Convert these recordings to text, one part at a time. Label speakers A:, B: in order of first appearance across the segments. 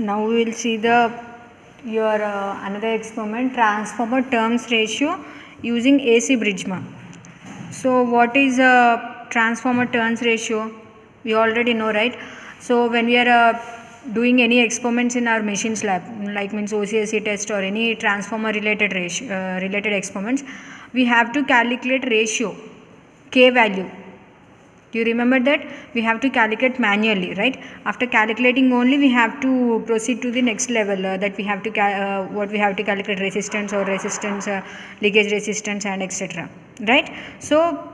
A: Now we will see the your another experiment, transformer turns ratio using AC bridge. So what is a transformer turns ratio? We already know, right? So when we are doing any experiments in our machines lab, like means OCSC test or any transformer related related experiments, we have to calculate ratio, K value. Do you remember that? We have to calculate manually, right? After calculating only, we have to proceed to the next level, that we have to what we have to calculate resistance or resistance, leakage resistance and etc. Right? So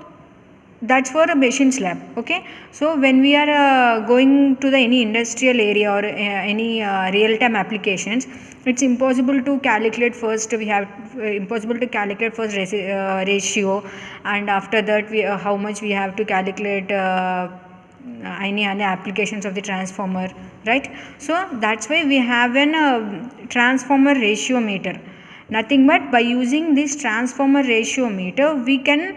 A: that's for a machines lab. Okay, so when we are going to the any industrial area or any real time applications, it's impossible to calculate first. We have impossible to calculate first ratio, and after that we how much we have to calculate any applications of the transformer, right? So that's why we have an transformer ratio meter. Nothing but by using this transformer ratio meter we can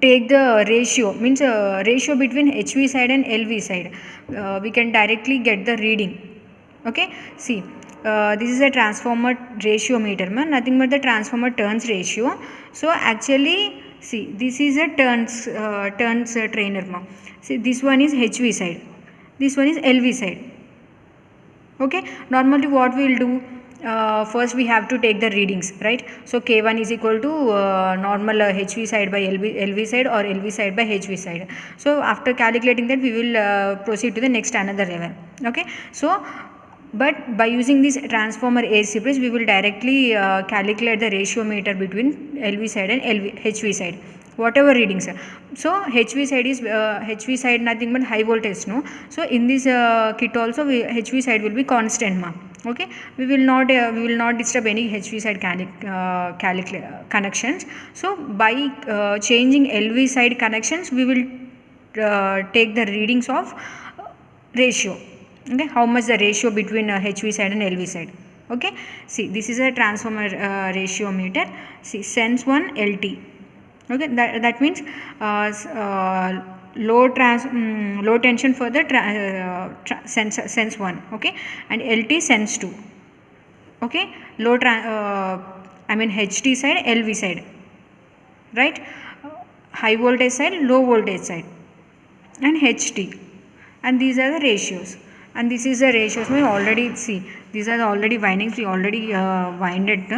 A: take the ratio, means ratio between HV side and LV side. We can directly get the reading. Okay, see, this is a transformer ratio meter, nothing but the transformer turns ratio. So actually, see, this is a turns trainer. See, this one is HV side, this one is LV side. Okay, normally what we will do, first we have to take the readings, right? So K1 is equal to normal HV side by LV side or LV side by HV side. So after calculating that we will proceed to the next another level. Okay, so but by using this transformer AC bridge we will directly calculate the ratio meter between LV side and HV side, whatever readings. So HV side is HV side nothing but high voltage, no? So in this kit also HV side will be constant, okay? We will not disturb any HV side connections. So by changing LV side connections we will take the readings of ratio. Okay, how much the ratio between HV side and LV side. Okay, see, this is a transformer ratio meter. See, sense 1 LT. Okay, that means low tension for the sense 1. Okay, and LT sense 2. Okay, HT side, LV side, right? High voltage side, low voltage side, and HT, and these are the ratios. And this is the ratios. We already see these are already windings. We already winded.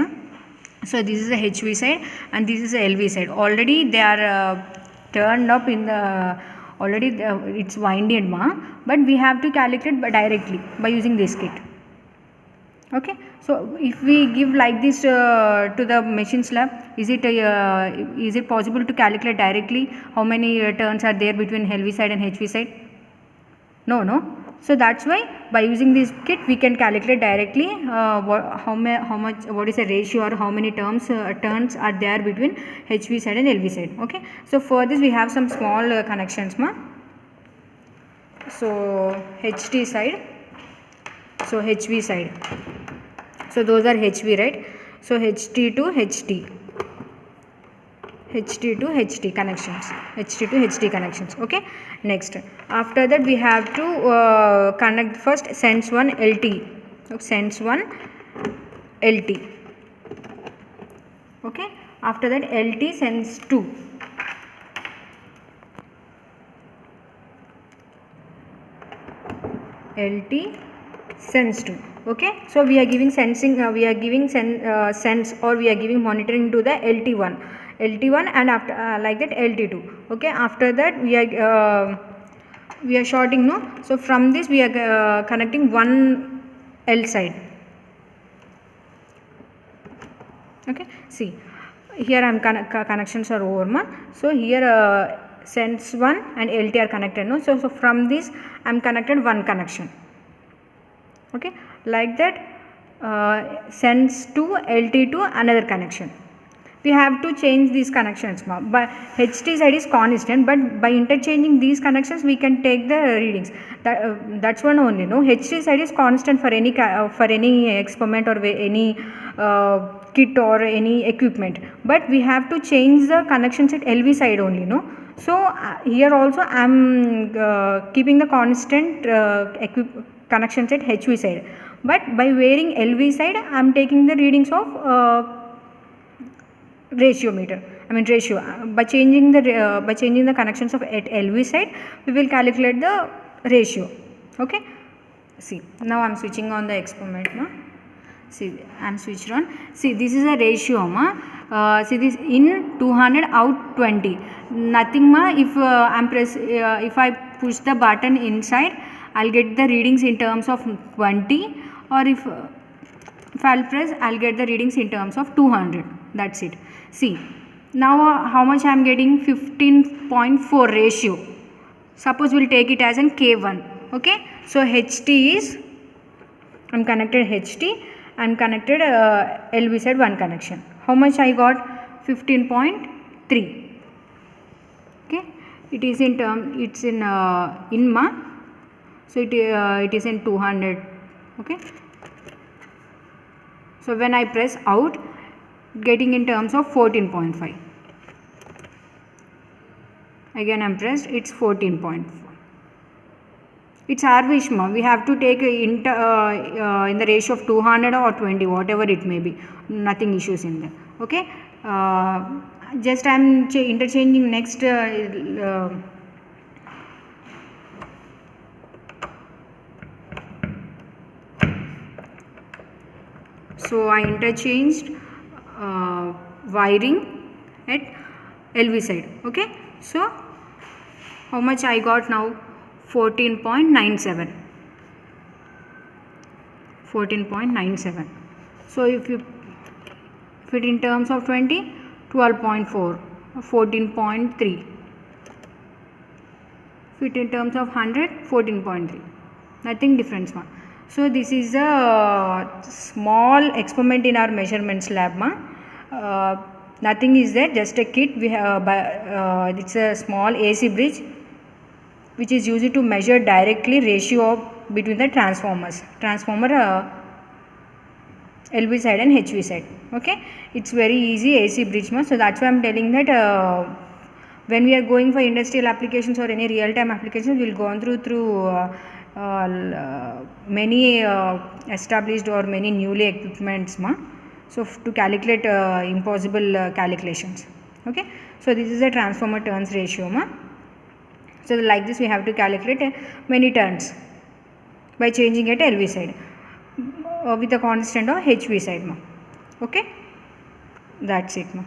A: So this is the HV side and this is the LV side. Already they are turned up in the already it's winded, but we have to calculate directly by using this kit. Okay, so if we give like this to the machines lab, is it possible to calculate directly how many turns are there between LV side and HV side? No. So that's why by using this kit we can calculate directly what is the ratio or how many turns are there between HV side and LV side. Okay, so for this we have some small connections, so HT side, so HV side, so those are HV, right? So HT to HT, HT to HT connections, HT to HT connections. Okay, next after that we have to connect first sense 1 LT. So sense 1 LT. Okay, after that LT sense 2. LT sense 2. Okay, so we are giving sensing, we are giving sense or we are giving monitoring to the LT1 and after like that LT2. Okay, after that we are shorting, no? So from this we are connecting one L side. Okay, see, here I am connections are over, so here sense 1 and LT are connected, no? So from this I am connected one connection. Okay, like that sense 2 LT to another connection. We have to change these connections, but HT side is constant, but by interchanging these connections we can take the readings. That's one only, no? HT side is constant for any experiment or any kit or any equipment, but we have to change the connections at LV side only, no. So here also I am keeping the constant connections at HV side, but by wearing LV side I am taking the readings of ratio meter, I mean ratio. By changing the connections of at LV side, we will calculate the ratio. Okay, see, now I am switching on the experiment, no? See, I am switched on. See, this is a ratio, ma. See, this in 200, out 20. Nothing, ma. If if I push the button inside, I'll get the readings in terms of 20, or if I'll press, I'll get the readings in terms of 200. That's it. See, now how much I am getting? 15.4 ratio. Suppose we'll take it as an K1. Okay, so HT is, I'm connected HT. I am connected LV side one connection. How much I got? 15.3. Okay, it is in term, it's in ma. So it is in 200. Okay, so when I press out, getting in terms of 14.5. Again I am pressed, it's 14.4. It's our wish, ma. We have to take in the ratio of 200 or 20, whatever it may be. Nothing issues in there. Okay. Just I am interchanging next. So I interchanged wiring at LV side. Okay. So how much I got now? 14.97. 14.97. So if it in terms of 20, 12.4, 14.3. If it in terms of 100, 14.3. Nothing difference, ma. So this is a small experiment in our measurements lab, ma. Nothing is there, just a kit. We have it's a small AC bridge which is used to measure directly ratio between the transformer LV side and HV side. Okay, it's very easy AC bridge, ma. So that's why I'm telling that when we are going for industrial applications or any real time applications, we'll go on through many established or many newly equipments, ma. So to calculate impossible calculations. Okay, so this is a transformer turns ratio, ma. So like this we have to calculate many turns by changing at LV side with a constant of HV side, ma. Okay, that's it, ma.